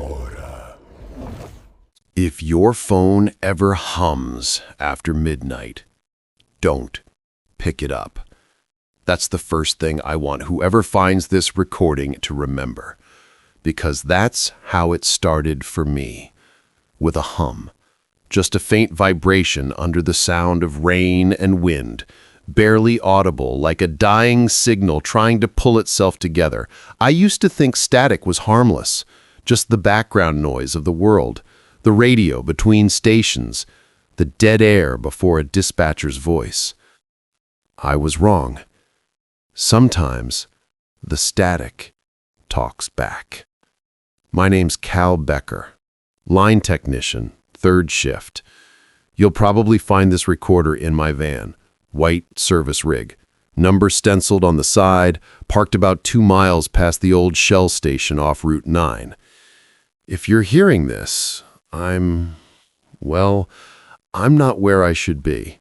Grimora. If your phone ever hums after midnight, don't pick it up. That's the first thing I want whoever finds this recording to remember, because that's how it started for me, with a hum. Just a faint vibration under the sound of rain and wind, barely audible, like a dying signal trying to pull itself together. I used to think static was harmless, just the background noise of the world, the radio between stations, the dead air before a dispatcher's voice. I was wrong. Sometimes the static talks back. My name's Cal Becker, line technician, third shift. You'll probably find this recorder in my van, white service rig, number stenciled on the side, parked about 2 miles past the old Shell station off Route 9. If you're hearing this, I'm not where I should be,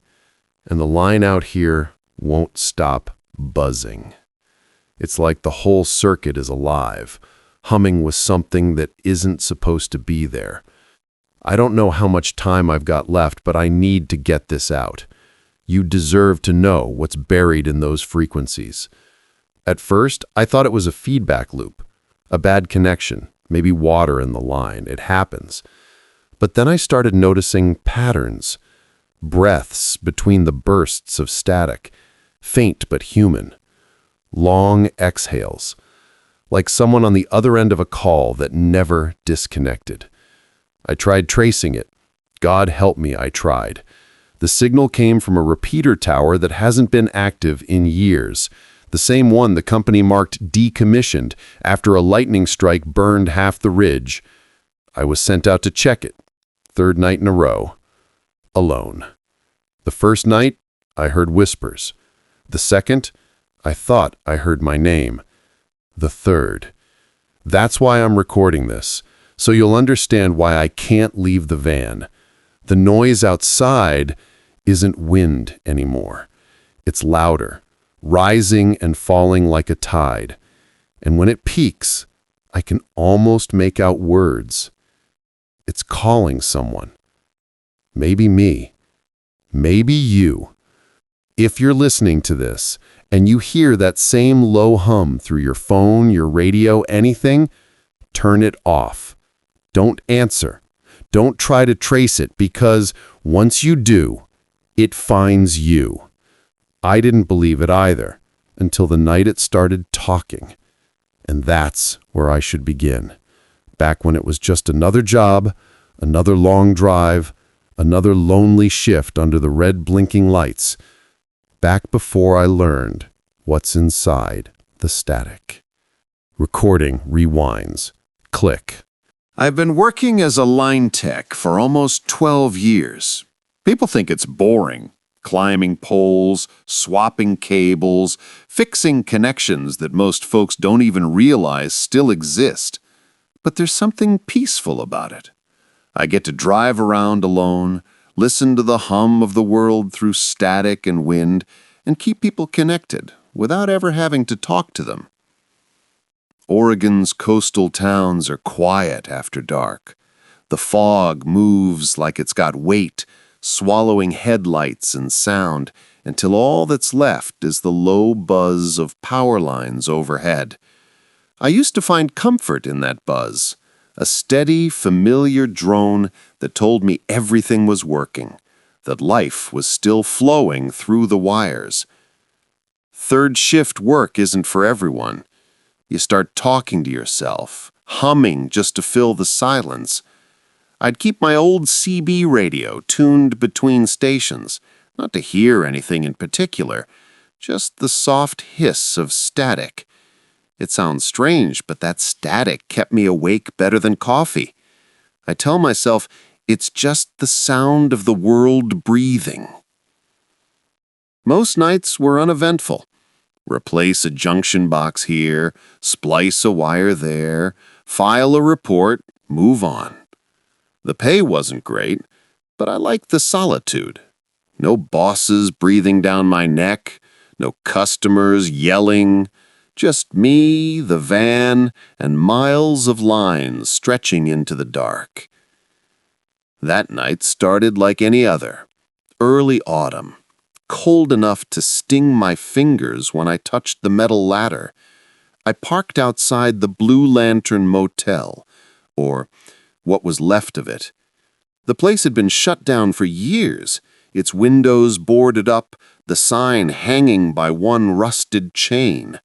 and the line out here won't stop buzzing. It's like the whole circuit is alive, humming with something that isn't supposed to be there. I don't know how much time I've got left, but I need to get this out. You deserve to know what's buried in those frequencies. At first, I thought it was a feedback loop, a bad connection, maybe water in the line. It happens. But then I started noticing patterns, breaths between the bursts of static, faint but human, long exhales, like someone on the other end of a call that never disconnected. I tried tracing it. God help me, I tried. The signal came from a repeater tower that hasn't been active in years, the same one the company marked decommissioned after a lightning strike burned half the ridge. I was sent out to check it, third night in a row, alone. The first night, I heard whispers. The second, I thought I heard my name. The third. That's why I'm recording this, so you'll understand why I can't leave the van. The noise outside isn't wind anymore. It's louder, rising and falling like a tide. And when it peaks, I can almost make out words. It's calling someone. Maybe me. Maybe you. If you're listening to this and you hear that same low hum through your phone, your radio, anything, turn it off. Don't answer. Don't try to trace it, because once you do, it finds you. I didn't believe it either until the night it started talking. And that's where I should begin. Back when it was just another job, another long drive, another lonely shift under the red blinking lights. Back before I learned what's inside the static. Recording rewinds. Click. I've been working as a line tech for almost 12 years. People think it's boring, climbing poles, swapping cables, fixing connections that most folks don't even realize still exist. But there's something peaceful about it. I get to drive around alone, listen to the hum of the world through static and wind, and keep people connected without ever having to talk to them. Oregon's coastal towns are quiet after dark. The fog moves like it's got weight, swallowing headlights and sound, until all that's left is the low buzz of power lines overhead. I used to find comfort in that buzz, a steady, familiar drone that told me everything was working, that life was still flowing through the wires. Third shift work isn't for everyone. You start talking to yourself, humming just to fill the silence. I'd keep my old CB radio tuned between stations, not to hear anything in particular, just the soft hiss of static. It sounds strange, but that static kept me awake better than coffee. I tell myself it's just the sound of the world breathing. Most nights were uneventful. Replace a junction box here, splice a wire there, file a report, move on. The pay wasn't great, but I liked the solitude. No bosses breathing down my neck, no customers yelling, Just me, the van, and miles of lines stretching into the dark. That night started like any other. Early autumn, cold enough to sting my fingers when I touched the metal ladder. I parked outside the Blue Lantern Motel, or what was left of it. The place had been shut down for years, its windows boarded up, the sign hanging by one rusted chain.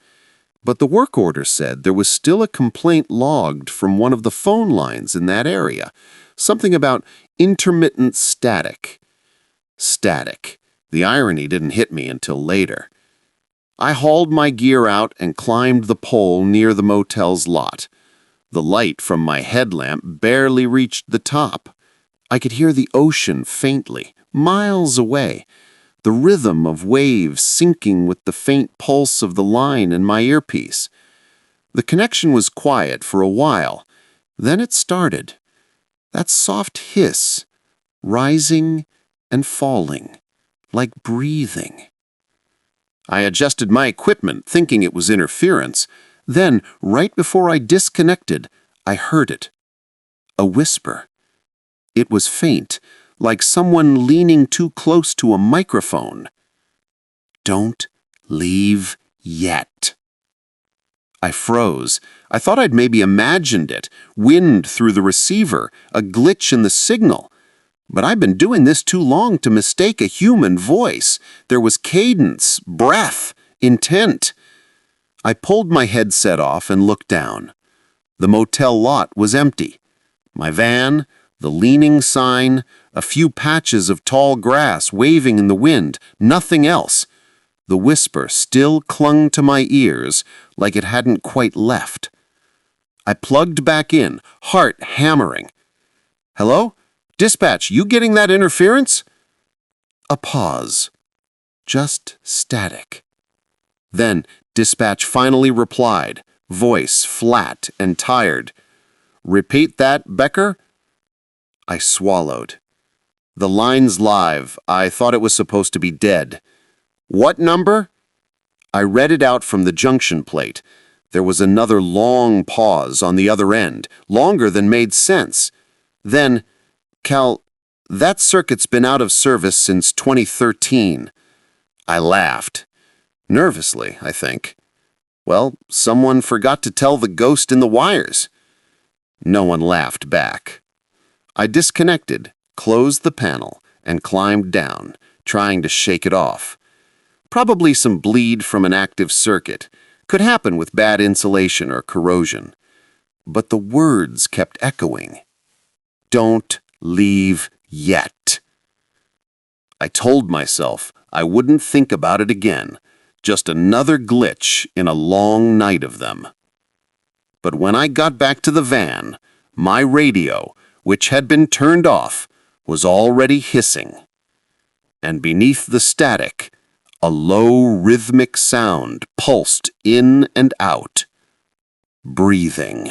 But the work order said there was still a complaint logged from one of the phone lines in that area, something about intermittent static. Static. The irony didn't hit me until later. I hauled my gear out and climbed the pole near the motel's lot. The light from my headlamp barely reached the top. I could hear the ocean faintly, miles away, the rhythm of waves syncing with the faint pulse of the line in my earpiece. The connection was quiet for a while. Then it started. That soft hiss, rising and falling, like breathing. I adjusted my equipment, thinking it was interference. Then, right before I disconnected, I heard it. A whisper. It was faint, like someone leaning too close to a microphone. "Don't leave yet." I froze. I thought I'd maybe imagined it, wind through the receiver, a glitch in the signal. But I've been doing this too long to mistake a human voice. There was cadence, breath, intent. I pulled my headset off and looked down. The motel lot was empty. My van, the leaning sign, a few patches of tall grass waving in the wind, nothing else. The whisper still clung to my ears like it hadn't quite left. I plugged back in, heart hammering. "Hello? Dispatch, you getting that interference?" A pause. Just static. Then dispatch finally replied, voice flat and tired. "Repeat that, Becker?" I swallowed. "The line's live. I thought it was supposed to be dead." "What number?" I read it out from the junction plate. There was another long pause on the other end, longer than made sense. Then, "Cal, that circuit's been out of service since 2013. I laughed. Nervously, I think. Well, someone forgot to tell the ghost in the wires. No one laughed back. I disconnected, closed the panel, and climbed down, trying to shake it off. Probably some bleed from an active circuit. Could happen with bad insulation or corrosion. But the words kept echoing. "Don't leave yet." I told myself I wouldn't think about it again. Just another glitch in a long night of them. But when I got back to the van, my radio, which had been turned off, was already hissing. And beneath the static, a low rhythmic sound pulsed in and out. Breathing.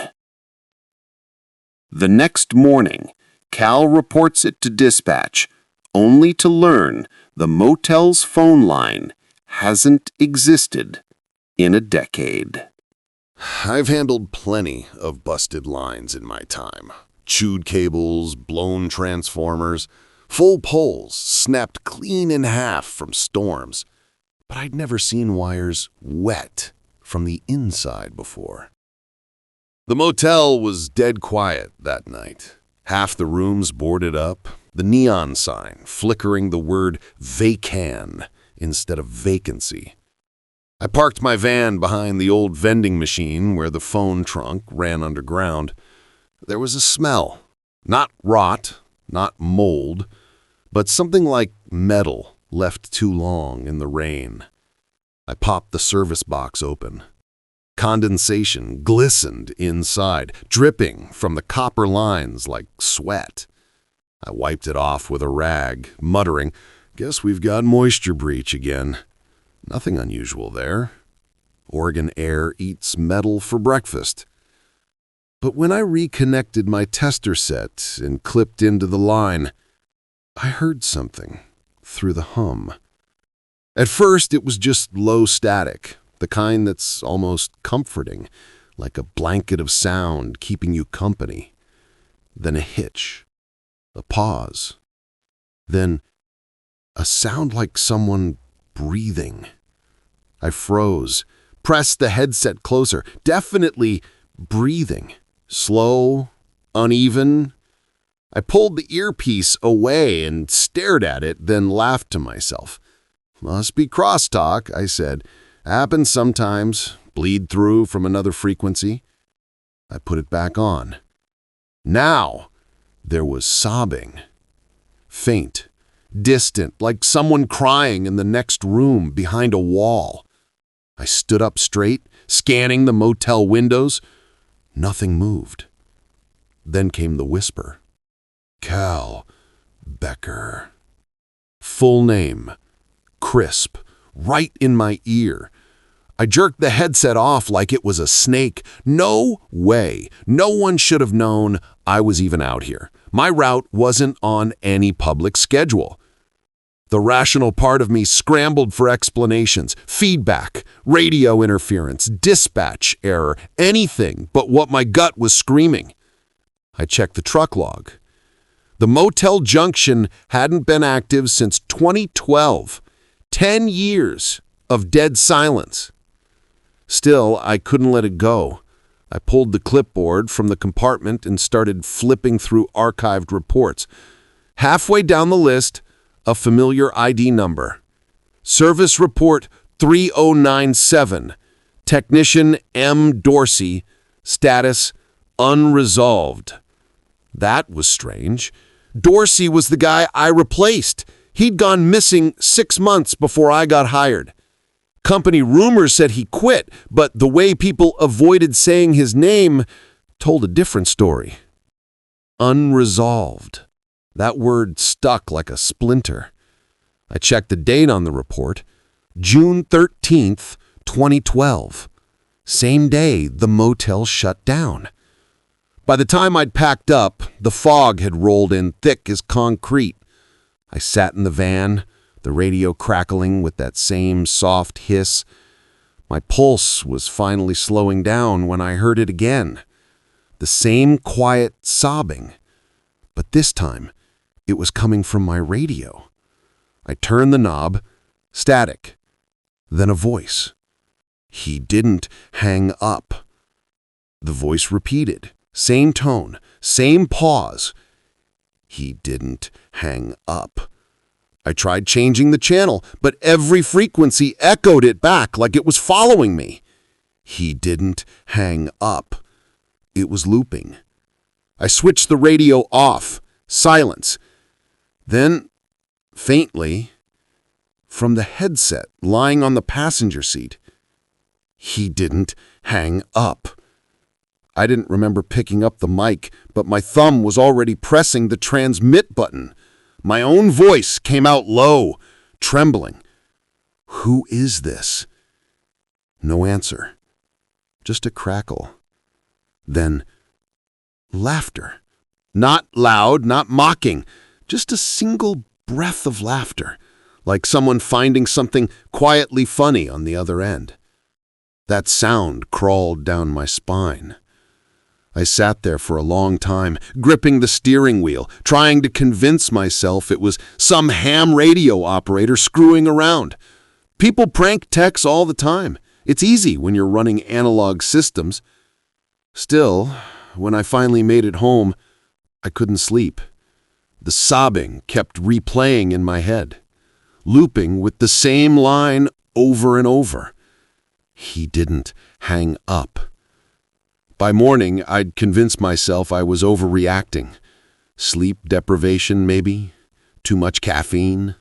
The next morning, Cal reports it to dispatch, only to learn the motel's phone line hasn't existed in a decade. I've handled plenty of busted lines in my time. Chewed cables, blown transformers, full poles snapped clean in half from storms. But I'd never seen wires wet from the inside before. The motel was dead quiet that night. Half the rooms boarded up, the neon sign flickering the word "vacan" instead of vacancy. I parked my van behind the old vending machine where the phone trunk ran underground. There was a smell. Not rot, not mold, but something like metal left too long in the rain. I popped the service box open. Condensation glistened inside, dripping from the copper lines like sweat. I wiped it off with a rag, muttering, "Guess we've got moisture breach again." Nothing unusual there. Oregon air eats metal for breakfast. But when I reconnected my tester set and clipped into the line, I heard something through the hum. At first, it was just low static, the kind that's almost comforting, like a blanket of sound keeping you company. Then a hitch, a pause, then a sound like someone breathing. I froze, pressed the headset closer, definitely breathing, slow, uneven. I pulled the earpiece away and stared at it, then laughed to myself. Must be crosstalk, I said. Happens sometimes, bleed through from another frequency. I put it back on. Now, there was sobbing. Faint, distant, like someone crying in the next room behind a wall. I stood up straight, scanning the motel windows. Nothing moved. Then came the whisper. Cal Becker. Full name. Crisp, right in my ear. I jerked the headset off like it was a snake. No way. No one should have known I was even out here. My route wasn't on any public schedule. The rational part of me scrambled for explanations, feedback, radio interference, dispatch error, anything but what my gut was screaming. I checked the truck log. The motel junction hadn't been active since 2012. 10 years of dead silence. Still, I couldn't let it go. I pulled the clipboard from the compartment and started flipping through archived reports. Halfway down the list, a familiar ID number. Service Report 3097. Technician M. Dorsey. Status unresolved. That was strange. Dorsey was the guy I replaced. He'd gone missing 6 months before I got hired. Company rumors said he quit, but the way people avoided saying his name told a different story. Unresolved. That word stuck like a splinter. I checked the date on the report. June 13th, 2012. Same day the motel shut down. By the time I'd packed up, the fog had rolled in thick as concrete. I sat in the van, the radio crackling with that same soft hiss. My pulse was finally slowing down when I heard it again. The same quiet sobbing. But this time, it was coming from my radio. I turned the knob. Static. Then a voice. He didn't hang up. The voice repeated. Same tone, same pause. He didn't hang up. I tried changing the channel, but every frequency echoed it back like it was following me. He didn't hang up. It was looping. I switched the radio off. Silence. Then, faintly, from the headset lying on the passenger seat, he didn't hang up. I didn't remember picking up the mic, but my thumb was already pressing the transmit button. My own voice came out low, trembling. Who is this? No answer. Just a crackle. Then, laughter. Not loud, not mocking. Just a single breath of laughter, like someone finding something quietly funny on the other end. That sound crawled down my spine. I sat there for a long time, gripping the steering wheel, trying to convince myself it was some ham radio operator screwing around. People prank techs all the time. It's easy when you're running analog systems. Still, when I finally made it home, I couldn't sleep. The sobbing kept replaying in my head, looping with the same line over and over. He didn't hang up. By morning, I'd convinced myself I was overreacting. Sleep deprivation, maybe? Too much caffeine?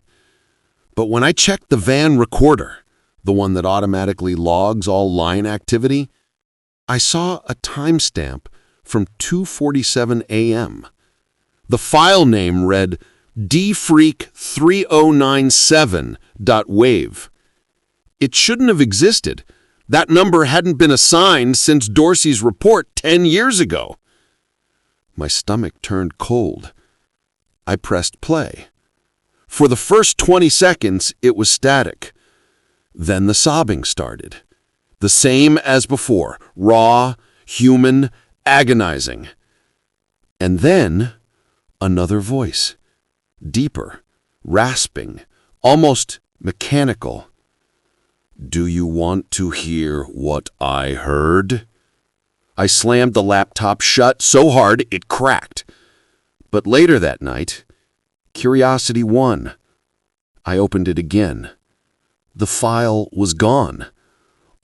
But when I checked the van recorder, the one that automatically logs all line activity, I saw a timestamp from 2:47 a.m. The file name read dfreak3097.wave. It shouldn't have existed. That number hadn't been assigned since Dorsey's report 10 years ago. My stomach turned cold. I pressed play. For the first 20 seconds, it was static. Then the sobbing started. The same as before, raw, human, agonizing. And then another voice, deeper, rasping, almost mechanical. "Do you want to hear what I heard?" I slammed the laptop shut so hard it cracked. But later that night, curiosity won. I opened it again. The file was gone.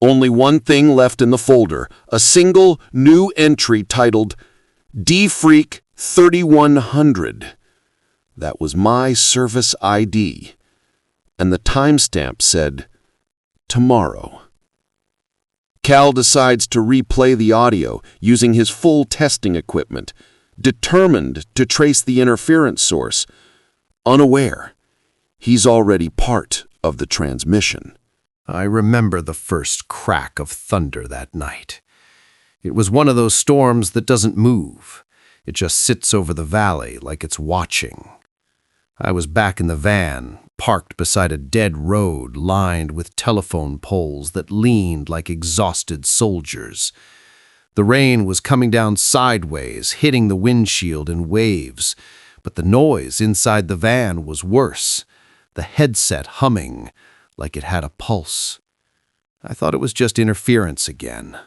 Only one thing left in the folder, a single new entry titled D-Freak 3100. That was my service ID. And the timestamp said, tomorrow. Cal decides to replay the audio using his full testing equipment, determined to trace the interference source, unaware he's already part of the transmission. I remember the first crack of thunder that night. It was one of those storms that doesn't move. It just sits over the valley like it's watching. I was back in the van, parked beside a dead road lined with telephone poles that leaned like exhausted soldiers. The rain was coming down sideways, hitting the windshield in waves, but the noise inside the van was worse, the headset humming like it had a pulse. I thought it was just interference again.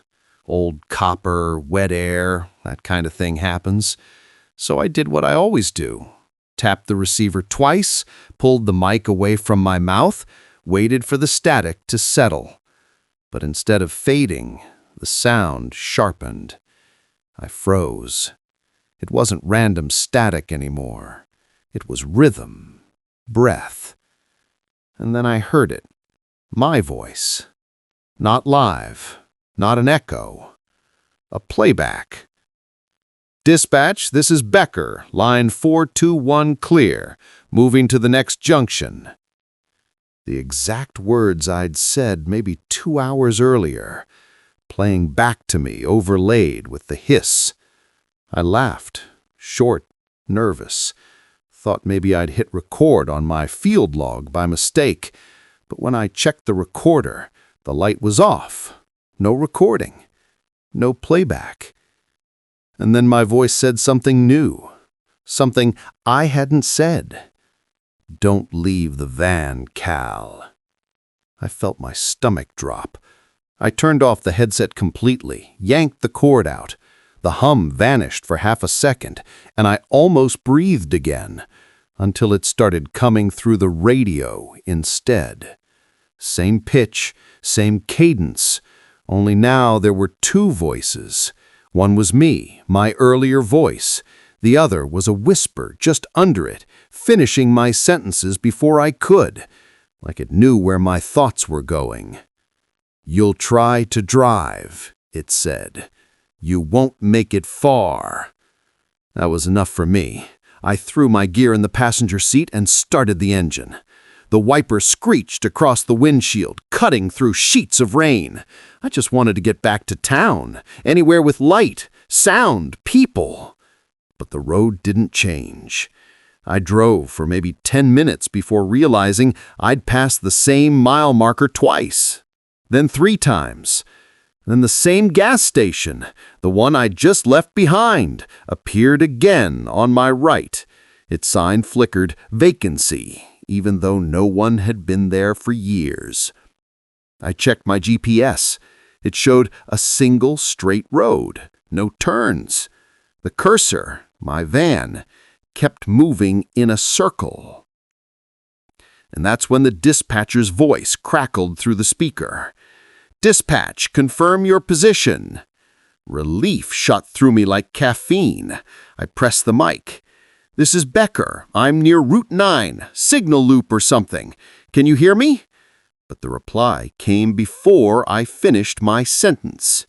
Old copper, wet air, that kind of thing happens. So I did what I always do. Tapped the receiver twice, pulled the mic away from my mouth, waited for the static to settle. But instead of fading, the sound sharpened. I froze. It wasn't random static anymore. It was rhythm, breath. And then I heard it. My voice. Not live, not an echo. A playback. "Dispatch, this is Becker, line 421 clear, moving to the next junction." The exact words I'd said maybe 2 hours earlier, playing back to me, overlaid with the hiss. I laughed, short, nervous. Thought maybe I'd hit record on my field log by mistake, but when I checked the recorder, the light was off. No recording. No playback. And then my voice said something new, something I hadn't said. "Don't leave the van, Cal." I felt my stomach drop. I turned off the headset completely, yanked the cord out. The hum vanished for half a second, and I almost breathed again, until it started coming through the radio instead. Same pitch, same cadence, only now there were two voices. One was me, my earlier voice. The other was a whisper just under it, finishing my sentences before I could, like it knew where my thoughts were going. "You'll try to drive," it said. "You won't make it far." That was enough for me. I threw my gear in the passenger seat and started the engine. The wiper screeched across the windshield, cutting through sheets of rain. I just wanted to get back to town, anywhere with light, sound, people. But the road didn't change. I drove for maybe 10 minutes before realizing I'd passed the same mile marker twice, then 3 times. Then the same gas station, the one I'd just left behind, appeared again on my right. Its sign flickered vacancy, even though no one had been there for years. I checked my GPS. It showed a single straight road, no turns. The cursor, my van, kept moving in a circle. And that's when the dispatcher's voice crackled through the speaker. "Dispatch, confirm your position." Relief shot through me like caffeine. I pressed the mic. "This is Becker. I'm near Route 9, signal loop or something. Can you hear me?" But the reply came before I finished my sentence.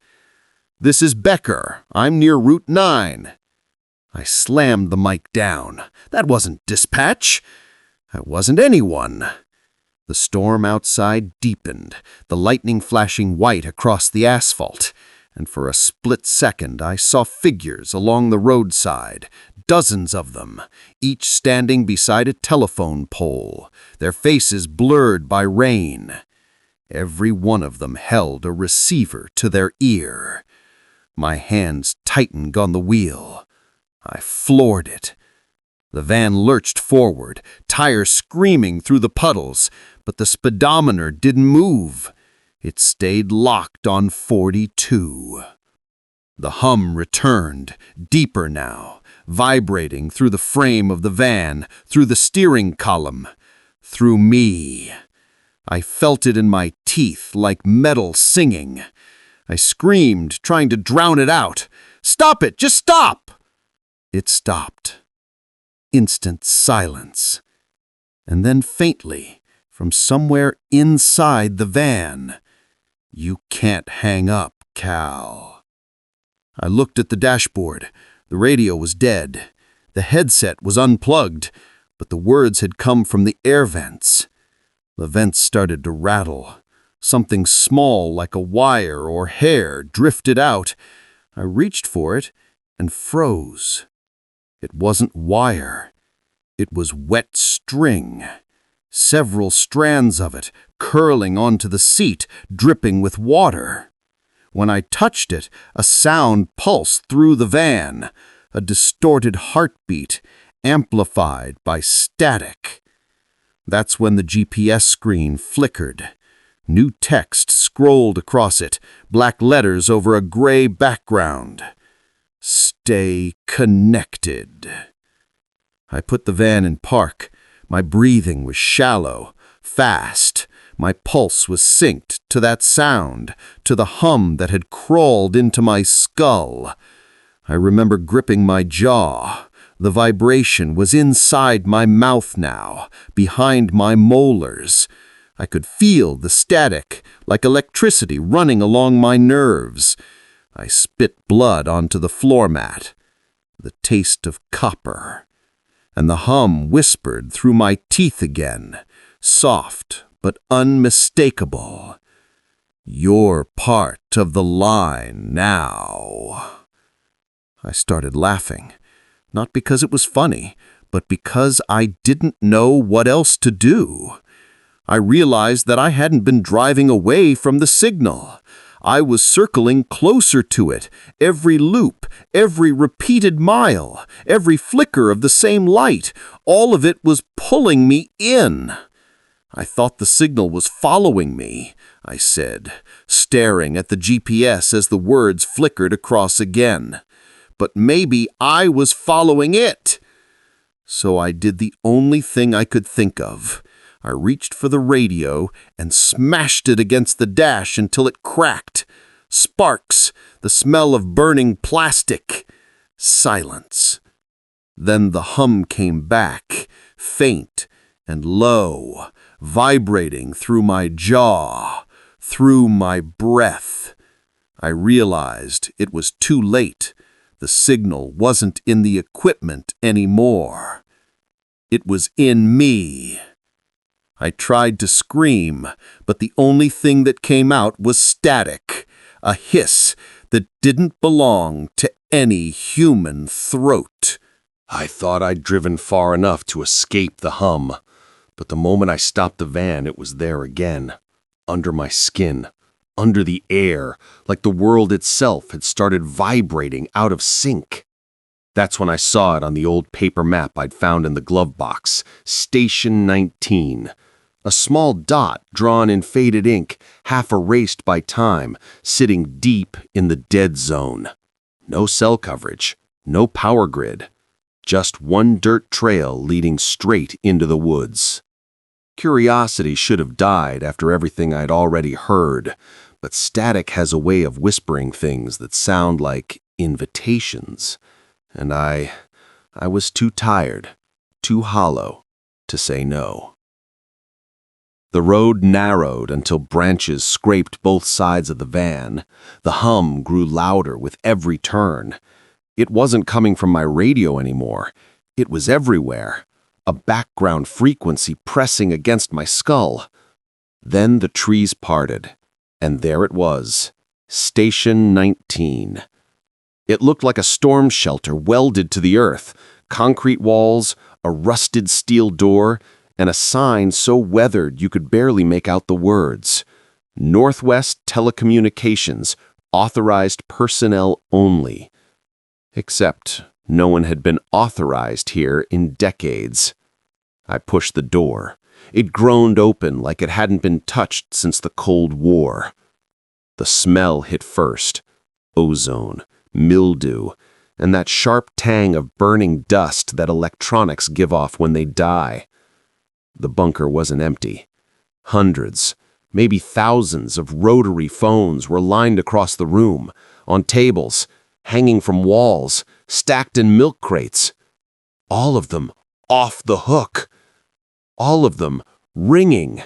"This is Becker. I'm near Route 9. I slammed the mic down. That wasn't dispatch. I wasn't anyone. The storm outside deepened, the lightning flashing white across the asphalt, and for a split second I saw figures along the roadside, dozens of them, each standing beside a telephone pole, their faces blurred by rain. Every one of them held a receiver to their ear. My hands tightened on the wheel. I floored it. The van lurched forward, tires screaming through the puddles, but the speedometer didn't move. It stayed locked on 42. The hum returned, deeper now, vibrating through the frame of the van, through the steering column, through me. I felt it in my teeth like metal singing. I screamed, trying to drown it out. "Stop it! Just stop!" It stopped. Instant silence. And then faintly, from somewhere inside the van, "You can't hang up, Cal." I looked at the dashboard. The radio was dead. The headset was unplugged, but the words had come from the air vents. The vents started to rattle. Something small like a wire or hair drifted out. I reached for it and froze. It wasn't wire. It was wet string. Several strands of it curling onto the seat, dripping with water. When I touched it, a sound pulsed through the van, a distorted heartbeat amplified by static. That's when the GPS screen flickered. New text scrolled across it, black letters over a gray background. "Stay connected." I put the van in park. My breathing was shallow, fast. My pulse was synced to that sound, to the hum that had crawled into my skull. I remember gripping my jaw. The vibration was inside my mouth now, behind my molars. I could feel the static, like electricity running along my nerves. I spit blood onto the floor mat. The taste of copper. And the hum whispered through my teeth again, soft but unmistakable. "You're part of the line now." I started laughing, not because it was funny, but because I didn't know what else to do. I realized that I hadn't been driving away from the signal. I was circling closer to it, every loop, every repeated mile, every flicker of the same light, all of it was pulling me in. "I thought the signal was following me," I said, staring at the GPS as the words flickered across again. "But maybe I was following it." So I did the only thing I could think of. I reached for the radio and smashed it against the dash until it cracked. Sparks, the smell of burning plastic. Silence. Then the hum came back, faint and low, vibrating through my jaw, through my breath. I realized it was too late. The signal wasn't in the equipment anymore. It was in me. I tried to scream, but the only thing that came out was static, a hiss that didn't belong to any human throat. I thought I'd driven far enough to escape the hum, but the moment I stopped the van, it was there again, under my skin, under the air, like the world itself had started vibrating out of sync. That's when I saw it on the old paper map I'd found in the glove box, Station 19. A small dot drawn in faded ink, half erased by time, sitting deep in the dead zone. No cell coverage, no power grid, just one dirt trail leading straight into the woods. Curiosity should have died after everything I'd already heard, but static has a way of whispering things that sound like invitations, and I was too tired, too hollow, to say no. The road narrowed until branches scraped both sides of the van. The hum grew louder with every turn. It wasn't coming from my radio anymore. It was everywhere, a background frequency pressing against my skull. Then the trees parted, and there it was, Station 19. It looked like a storm shelter welded to the earth, concrete walls, a rusted steel door, and a sign so weathered you could barely make out the words. Northwest Telecommunications, authorized personnel only. Except no one had been authorized here in decades. I pushed the door. It groaned open like it hadn't been touched since the Cold War. The smell hit first. Ozone, mildew, and that sharp tang of burning dust that electronics give off when they die. The bunker wasn't empty. Hundreds, maybe thousands of rotary phones were lined across the room, on tables, hanging from walls, stacked in milk crates. All of them off the hook. All of them ringing.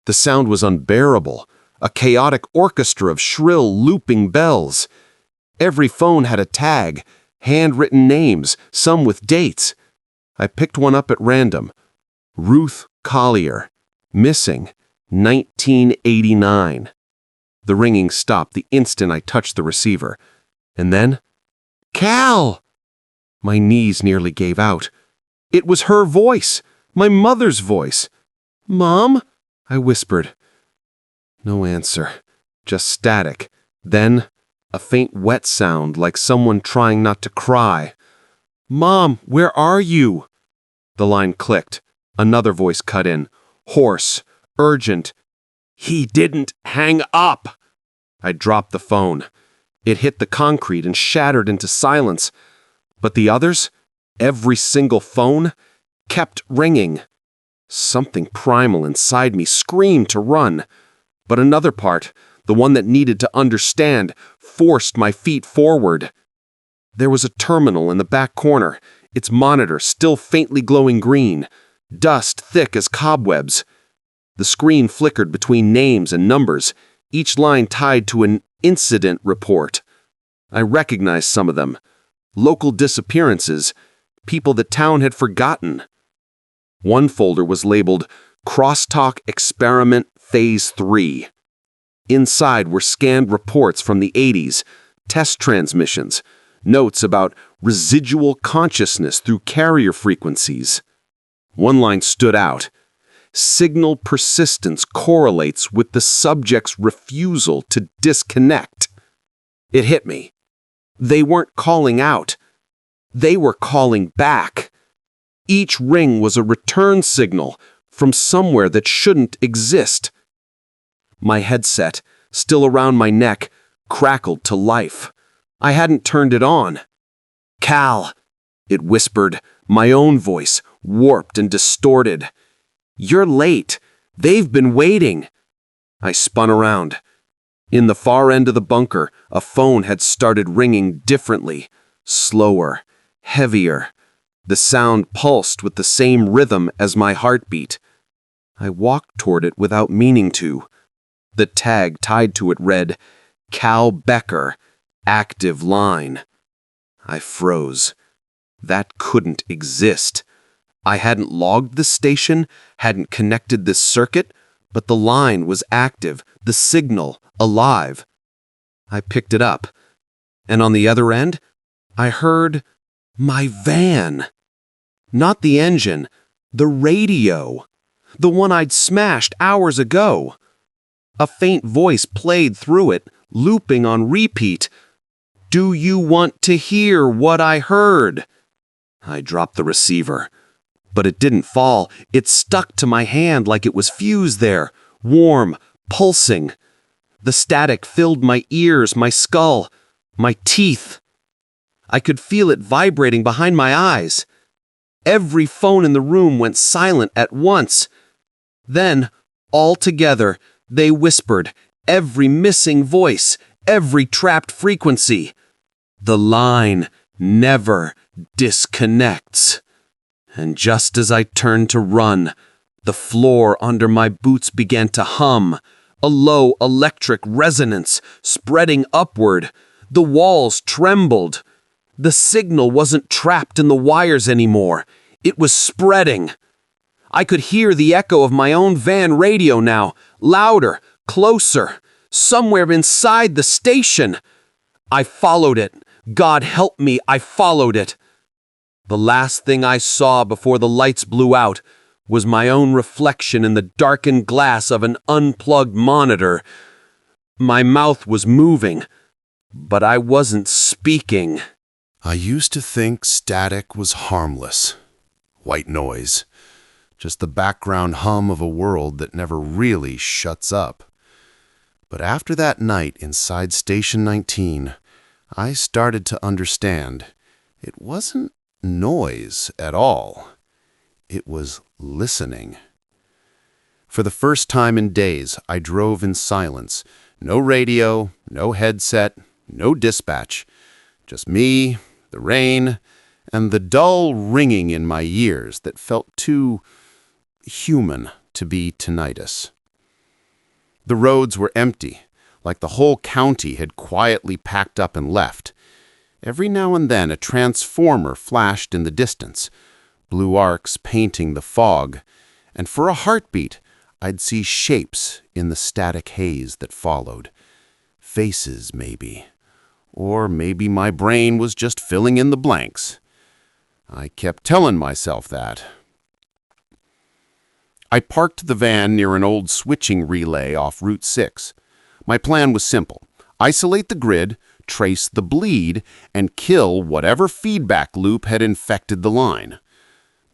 The sound was unbearable, a chaotic orchestra of shrill, looping bells. Every phone had a tag, handwritten names, some with dates. I picked one up at random. Ruth Collier, missing, 1989. The ringing stopped the instant I touched the receiver. And then, Cal! My knees nearly gave out. It was her voice, my mother's voice. Mom? I whispered. No answer, just static. Then, a faint wet sound like someone trying not to cry. Mom, where are you? The line clicked. Another voice cut in, hoarse, urgent. He didn't hang up. I dropped the phone. It hit the concrete and shattered into silence. But the others, every single phone, kept ringing. Something primal inside me screamed to run. But another part, the one that needed to understand, forced my feet forward. There was a terminal in the back corner, its monitor still faintly glowing green, dust thick as cobwebs. The screen flickered between names and numbers, each line tied to an incident report. I recognized some of them. Local disappearances, people the town had forgotten. One folder was labeled Crosstalk Experiment Phase 3. Inside were scanned reports from the 80s, test transmissions, notes about residual consciousness through carrier frequencies. One line stood out. Signal persistence correlates with the subject's refusal to disconnect. It hit me. They weren't calling out. They were calling back. Each ring was a return signal from somewhere that shouldn't exist. My headset, still around my neck, crackled to life. I hadn't turned it on. Cal, it whispered, my own voice, warped and distorted. You're late. They've been waiting. I spun around. In the far end of the bunker, a phone had started ringing differently, slower, heavier. The sound pulsed with the same rhythm as my heartbeat. I walked toward it without meaning to. The tag tied to it read, Cal Becker, active line. I froze. That couldn't exist. I hadn't logged the station, hadn't connected this circuit, but the line was active, the signal alive. I picked it up, and on the other end, I heard my van. Not the engine, the radio, the one I'd smashed hours ago. A faint voice played through it, looping on repeat. Do you want to hear what I heard? I dropped the receiver. But it didn't fall. It stuck to my hand like it was fused there, warm, pulsing. The static filled my ears, my skull, my teeth. I could feel it vibrating behind my eyes. Every phone in the room went silent at once. Then, all together, they whispered, every missing voice, every trapped frequency. The line never disconnects. And just as I turned to run, the floor under my boots began to hum, a low electric resonance spreading upward. The walls trembled. The signal wasn't trapped in the wires anymore. It was spreading. I could hear the echo of my own van radio now, louder, closer, somewhere inside the station. I followed it. God help me, I followed it. The last thing I saw before the lights blew out was my own reflection in the darkened glass of an unplugged monitor. My mouth was moving, but I wasn't speaking. I used to think static was harmless. White noise. Just the background hum of a world that never really shuts up. But after that night inside Station 19, I started to understand. It wasn't noise at all. It was listening. For the first time in days, I drove in silence. No radio, no headset, no dispatch. Just me, the rain, and the dull ringing in my ears that felt too human to be tinnitus. The roads were empty, like the whole county had quietly packed up and left. Every now and then a transformer flashed in the distance, blue arcs painting the fog, and for a heartbeat I'd see shapes in the static haze that followed. Faces, maybe. Or maybe my brain was just filling in the blanks. I kept telling myself that. I parked the van near an old switching relay off Route 6. My plan was simple. Isolate the grid, trace the bleed, and kill whatever feedback loop had infected the line.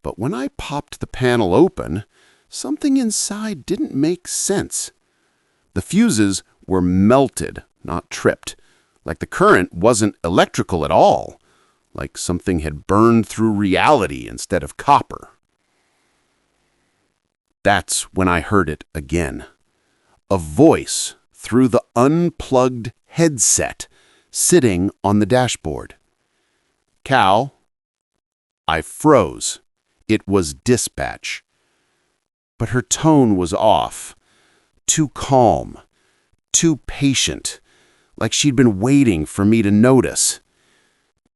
But when I popped the panel open, something inside didn't make sense. The fuses were melted, not tripped. Like the current wasn't electrical at all. Like something had burned through reality instead of copper. That's when I heard it again. A voice through the unplugged headset sitting on the dashboard. Cal. I froze. It was dispatch. But her tone was off. Too calm. Too patient. Like she'd been waiting for me to notice.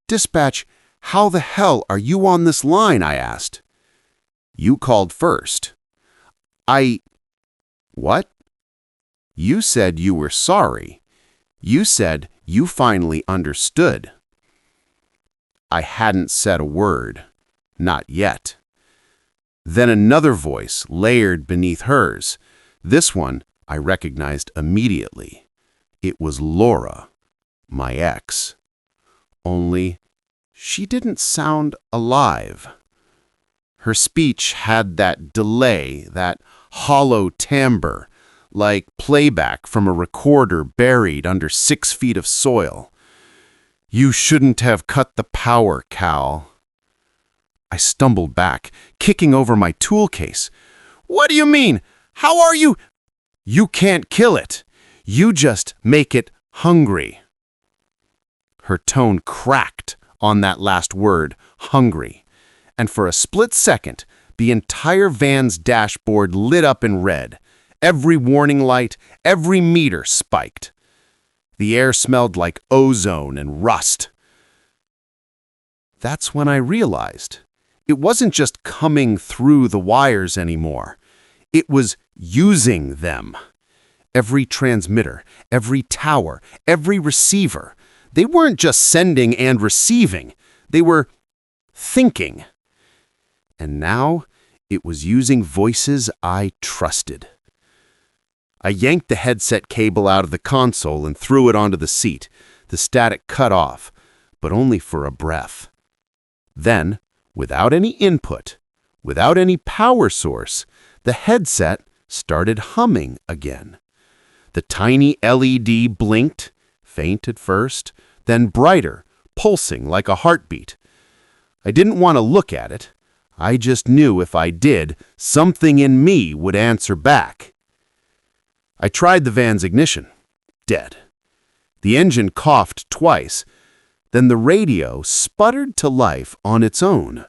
Dispatch, how the hell are you on this line? I asked. You called first. What? You said you were sorry. You said you finally understood. I hadn't said a word. Not yet. Then another voice layered beneath hers. This one I recognized immediately. It was Laura, my ex. Only she didn't sound alive. Her speech had that delay, that hollow timbre, like playback from a recorder buried under 6 feet of soil. You shouldn't have cut the power, Cal. I stumbled back, kicking over my tool case. What do you mean? How are you? You can't kill it. You just make it hungry. Her tone cracked on that last word, hungry. And for a split second, the entire van's dashboard lit up in red. Every warning light, every meter spiked. The air smelled like ozone and rust. That's when I realized it wasn't just coming through the wires anymore. It was using them. Every transmitter, every tower, every receiver. They weren't just sending and receiving. They were thinking. And now it was using voices I trusted. I yanked the headset cable out of the console and threw it onto the seat. The static cut off, but only for a breath. Then, without any input, without any power source, the headset started humming again. The tiny LED blinked, faint at first, then brighter, pulsing like a heartbeat. I didn't want to look at it. I just knew if I did, something in me would answer back. I tried the van's ignition. Dead. The engine coughed twice. Then the radio sputtered to life on its own.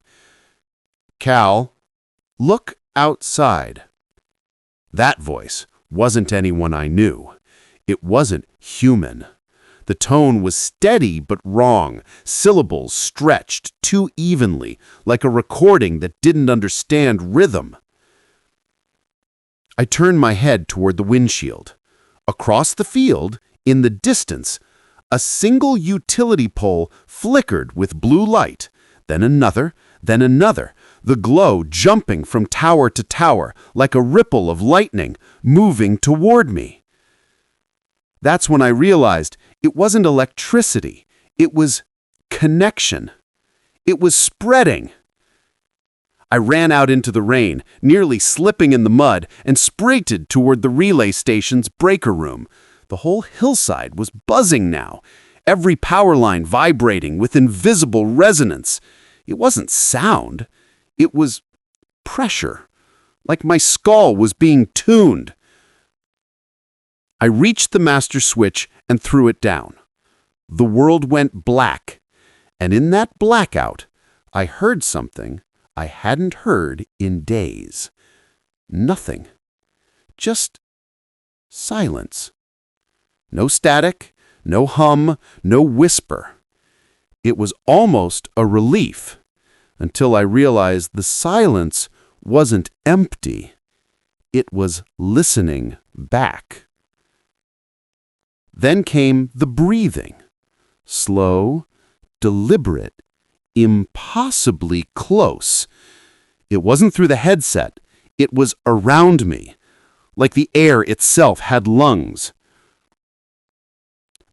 Cal, look outside. That voice wasn't anyone I knew. It wasn't human. The tone was steady but wrong, syllables stretched too evenly, like a recording that didn't understand rhythm. I turned my head toward the windshield. Across the field, in the distance, a single utility pole flickered with blue light, then another, the glow jumping from tower to tower like a ripple of lightning moving toward me. That's when I realized it wasn't electricity, it was connection. It was spreading. I ran out into the rain, nearly slipping in the mud, and sprinted toward the relay station's breaker room. The whole hillside was buzzing now, every power line vibrating with invisible resonance. It wasn't sound. It was pressure, like my skull was being tuned. I reached the master switch and threw it down. The world went black, and in that blackout, I heard something I hadn't heard in days. Nothing. Just silence. No static, no hum, no whisper. It was almost a relief until I realized the silence wasn't empty. It was listening back. Then came the breathing. Slow, deliberate, impossibly close. It wasn't through the headset. It was around me, like the air itself had lungs.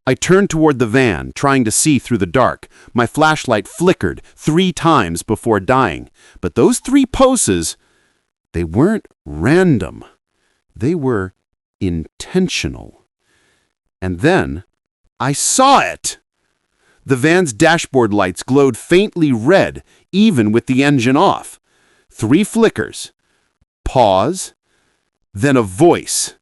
I turned toward the van, trying to see through the dark. My flashlight flickered 3 times before dying. But those 3 poses, they weren't random. They were intentional. And then I saw it! The van's dashboard lights glowed faintly red, even with the engine off. 3 flickers. Pause. Then a voice.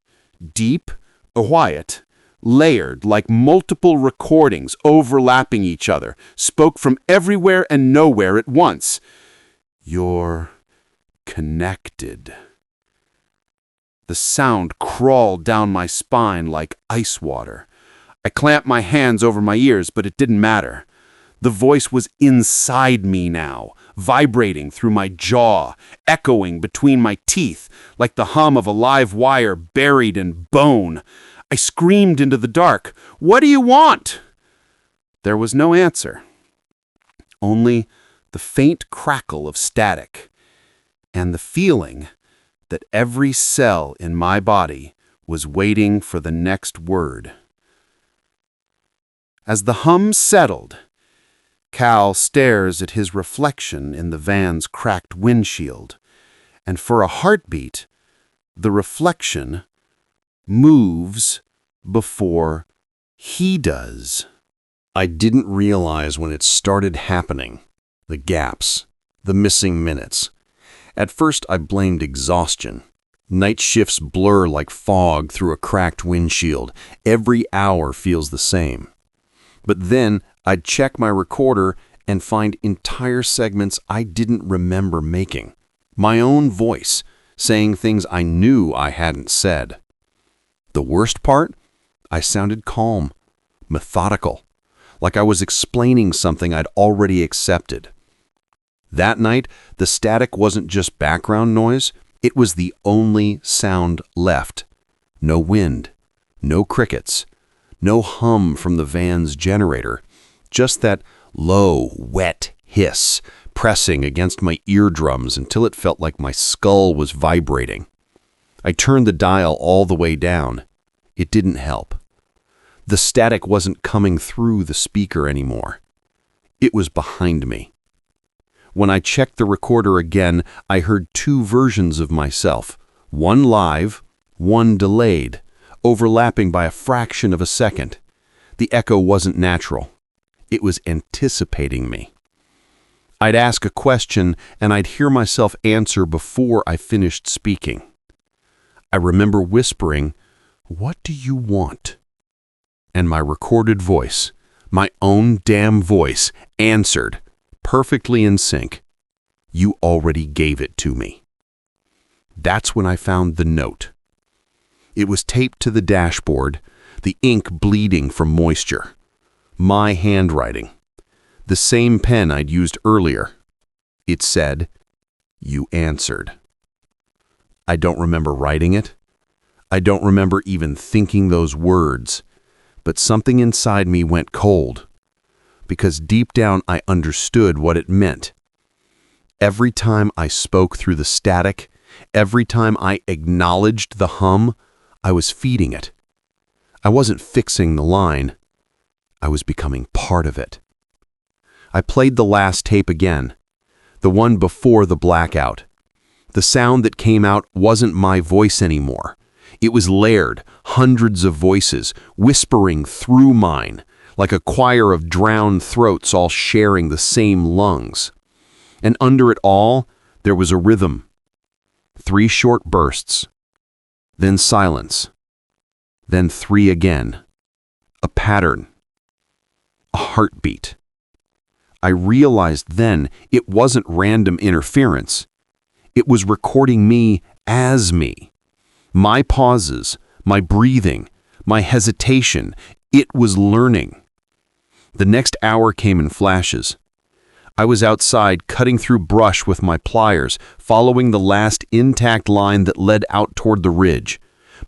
Deep, quiet, layered like multiple recordings overlapping each other, spoke from everywhere and nowhere at once. You're connected. The sound crawled down my spine like ice water. I clamped my hands over my ears, but it didn't matter. The voice was inside me now, vibrating through my jaw, echoing between my teeth, like the hum of a live wire buried in bone. I screamed into the dark, "What do you want?" There was no answer. Only the faint crackle of static, and the feeling that every cell in my body was waiting for the next word. As the hum settled, Cal stares at his reflection in the van's cracked windshield, and for a heartbeat, the reflection moves before he does. I didn't realize when it started happening. The gaps, the missing minutes. At first, I blamed exhaustion. Night shifts blur like fog through a cracked windshield. Every hour feels the same. But then I'd check my recorder and find entire segments I didn't remember making. My own voice, saying things I knew I hadn't said. The worst part? I sounded calm, methodical, like I was explaining something I'd already accepted. That night, the static wasn't just background noise, it was the only sound left. No wind, no crickets, no hum from the van's generator, just that low, wet hiss pressing against my eardrums until it felt like my skull was vibrating. I turned the dial all the way down. It didn't help. The static wasn't coming through the speaker anymore. It was behind me. When I checked the recorder again, I heard 2 versions of myself, one live, one delayed, overlapping by a fraction of a second. The echo wasn't natural. It was anticipating me. I'd ask a question, and I'd hear myself answer before I finished speaking. I remember whispering, "What do you want?" And my recorded voice, my own damn voice, answered, perfectly in sync, "You already gave it to me." That's when I found the note. It was taped to the dashboard, the ink bleeding from moisture. My handwriting. The same pen I'd used earlier. It said, "You answered." I don't remember writing it. I don't remember even thinking those words, but something inside me went cold, because deep down I understood what it meant. Every time I spoke through the static, every time I acknowledged the hum, I was feeding it. I wasn't fixing the line. I was becoming part of it. I played the last tape again, the one before the blackout. The sound that came out wasn't my voice anymore. It was layered, hundreds of voices, whispering through mine, like a choir of drowned throats all sharing the same lungs. And under it all, there was a rhythm. 3 short bursts, then silence, then 3 again. A pattern. A heartbeat. I realized then it wasn't random interference. It was recording me as me. My pauses, my breathing, my hesitation, it was learning. The next hour came in flashes. I was outside cutting through brush with my pliers, following the last intact line that led out toward the ridge.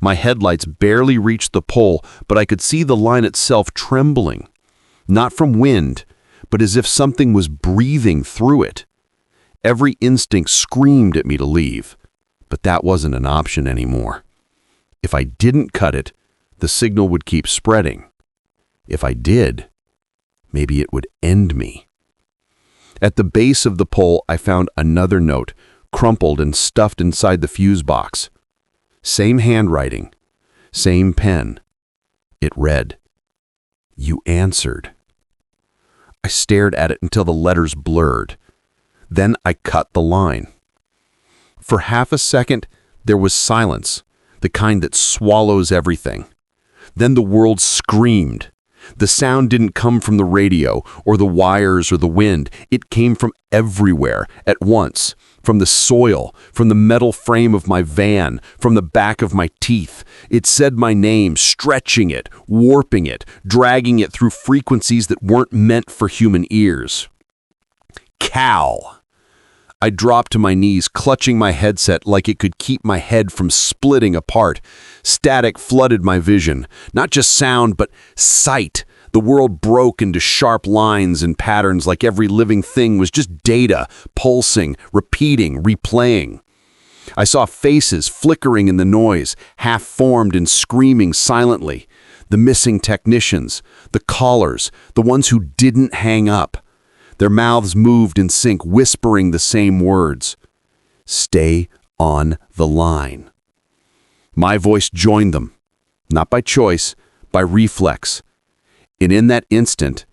My headlights barely reached the pole, but I could see the line itself trembling. Not from wind, but as if something was breathing through it. Every instinct screamed at me to leave, but that wasn't an option anymore. If I didn't cut it, the signal would keep spreading. If I did, maybe it would end me. At the base of the pole, I found another note, crumpled and stuffed inside the fuse box. Same handwriting, same pen. It read, "You answered." I stared at it until the letters blurred. Then I cut the line. For half a second, there was silence, the kind that swallows everything. Then the world screamed. The sound didn't come from the radio or the wires or the wind. It came from everywhere at once, from the soil, from the metal frame of my van, from the back of my teeth. It said my name, stretching it, warping it, dragging it through frequencies that weren't meant for human ears. Cal. I dropped to my knees, clutching my headset like it could keep my head from splitting apart. Static flooded my vision. Not just sound, but sight. The world broke into sharp lines and patterns like every living thing was just data, pulsing, repeating, replaying. I saw faces flickering in the noise, half-formed and screaming silently. The missing technicians, the callers, the ones who didn't hang up. Their mouths moved in sync, whispering the same words. Stay on the line. My voice joined them, not by choice, by reflex. And in that instant,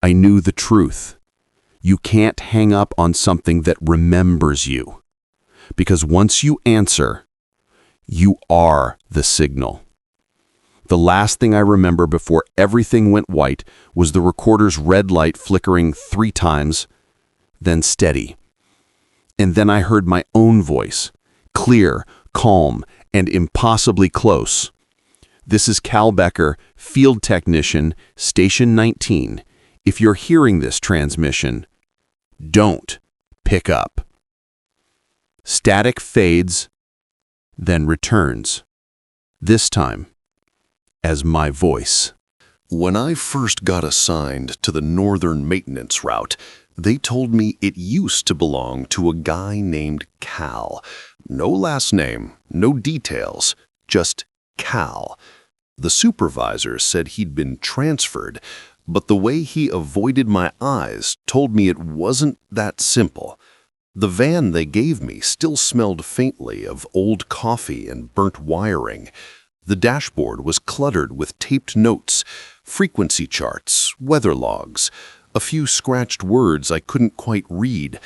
I knew the truth. You can't hang up on something that remembers you. Because once you answer, you are the signal. The last thing I remember before everything went white was the recorder's red light flickering 3 times, then steady. And then I heard my own voice, clear, calm, and impossibly close. This is Cal Becker, Field Technician, Station 19. If you're hearing this transmission, don't pick up. Static fades, then returns. This time, as my voice. When I first got assigned to the northern maintenance route, they told me it used to belong to a guy named Cal. No last name, no details, just Cal. The supervisor said he'd been transferred, but the way he avoided my eyes told me it wasn't that simple. The van they gave me still smelled faintly of old coffee and burnt wiring. The dashboard was cluttered with taped notes, frequency charts, weather logs, a few scratched words I couldn't quite read.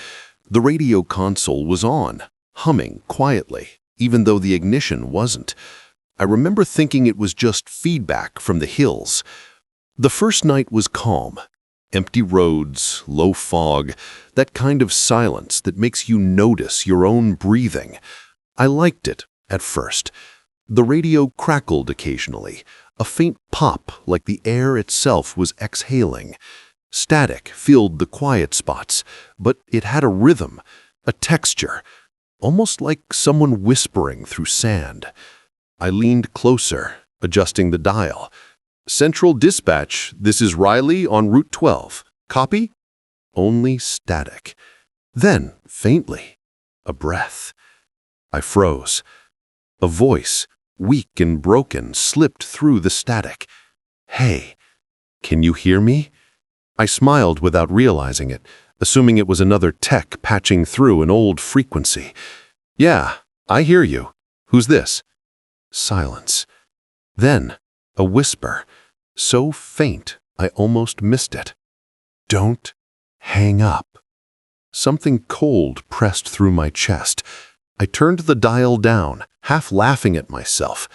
The radio console was on, humming quietly, even though the ignition wasn't. I remember thinking it was just feedback from the hills. The first night was calm. Empty roads, low fog, that kind of silence that makes you notice your own breathing. I liked it at first. The radio crackled occasionally, a faint pop like the air itself was exhaling. Static filled the quiet spots, but it had a rhythm, a texture, almost like someone whispering through sand. I leaned closer, adjusting the dial. Central Dispatch, this is Riley on Route 12. Copy? Only static. Then, faintly, a breath. I froze. A voice, weak and broken, slipped through the static. "Hey, can you hear me?" I smiled without realizing it, assuming it was another tech patching through an old frequency. "Yeah, I hear you. Who's this?" Silence. Then, a whisper, so faint I almost missed it. "Don't hang up." Something cold pressed through my chest. I turned the dial down, half laughing at myself.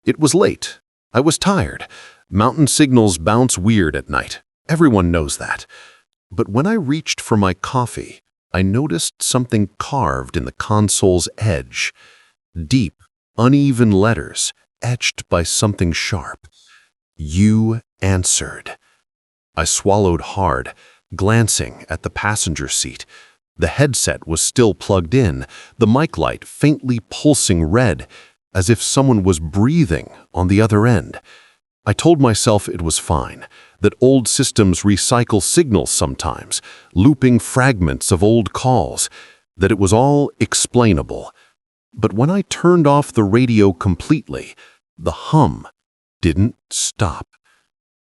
It was late. I was tired. Mountain signals bounce weird at night. Everyone knows that. But when I reached for my coffee, I noticed something carved in the console's edge. Deep, uneven letters, etched by something sharp. "You answered." I swallowed hard, glancing at the passenger seat. The headset was still plugged in, the mic light faintly pulsing red, as if someone was breathing on the other end. I told myself it was fine, that old systems recycle signals sometimes, looping fragments of old calls, that it was all explainable. But when I turned off the radio completely, the hum didn't stop.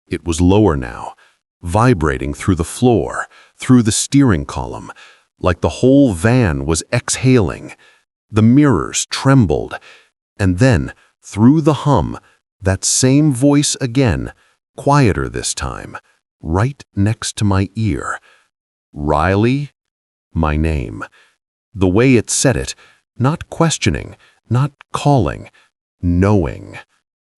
It was lower now, vibrating through the floor, through the steering column, like the whole van was exhaling. The mirrors trembled, and then, through the hum, that same voice again, quieter this time, right next to my ear. "Riley?" My name. The way it said it, not questioning, not calling, knowing.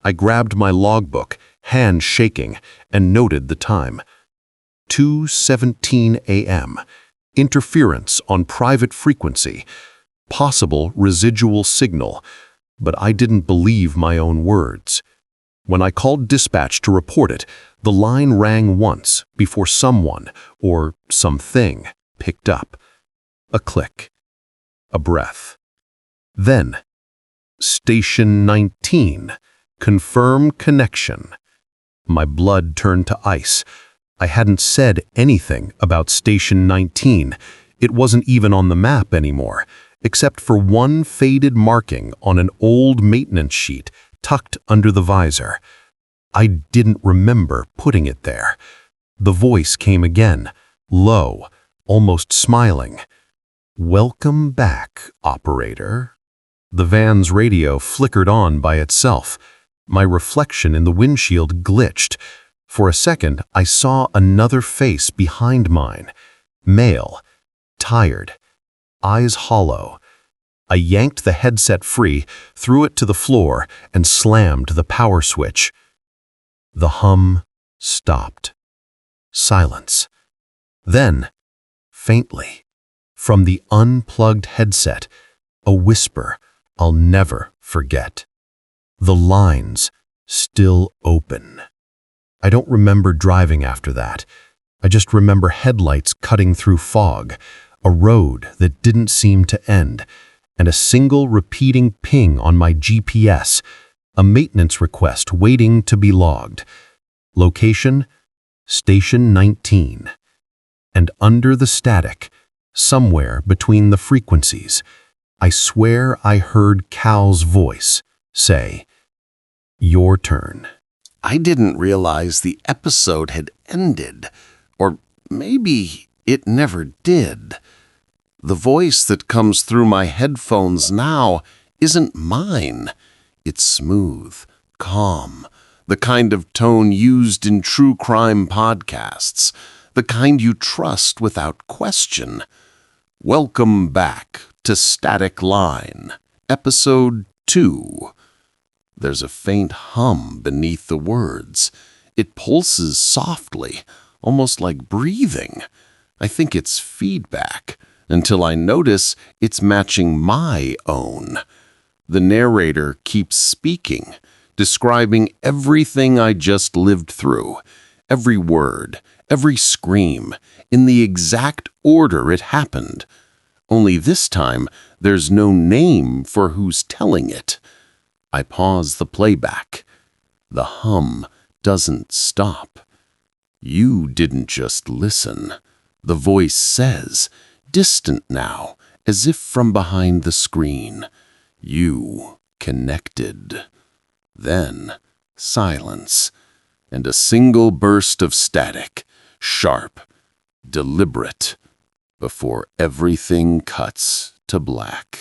I grabbed my logbook, hand shaking, and noted the time. 2:17 a.m. Interference on private frequency. Possible residual signal. But I didn't believe my own words. When I called dispatch to report it, the line rang once before someone, or something, picked up. A click. A breath. Then, Station 19. Confirm connection. My blood turned to ice. I hadn't said anything about Station 19. It wasn't even on the map anymore, except for one faded marking on an old maintenance sheet tucked under the visor. I didn't remember putting it there. The voice came again, low, almost smiling. "Welcome back, operator." The van's radio flickered on by itself. My reflection in the windshield glitched. For a second, I saw another face behind mine. Male, tired, eyes hollow. I yanked the headset free, threw it to the floor, and slammed the power switch. The hum stopped. Silence. Then, faintly, from the unplugged headset, a whisper I'll never forget. The lines still open. I don't remember driving after that. I just remember headlights cutting through fog, a road that didn't seem to end, and a single repeating ping on my GPS, a maintenance request waiting to be logged. Location, Station 19. And under the static, somewhere between the frequencies, I swear I heard Cal's voice say, "Your turn." I didn't realize the episode had ended, or maybe it never did. The voice that comes through my headphones now isn't mine. It's smooth, calm, the kind of tone used in true crime podcasts, the kind you trust without question. Welcome back to Static Line, Episode 2. There's a faint hum beneath the words. It pulses softly, almost like breathing. I think it's feedback, until I notice it's matching my own. The narrator keeps speaking, describing everything I just lived through, every word, every scream, in the exact order it happened. Only this time, there's no name for who's telling it. I pause the playback. The hum doesn't stop. You didn't just listen. The voice says, distant now, as if from behind the screen. You connected. Then silence, and a single burst of static, sharp, deliberate, before everything cuts to black.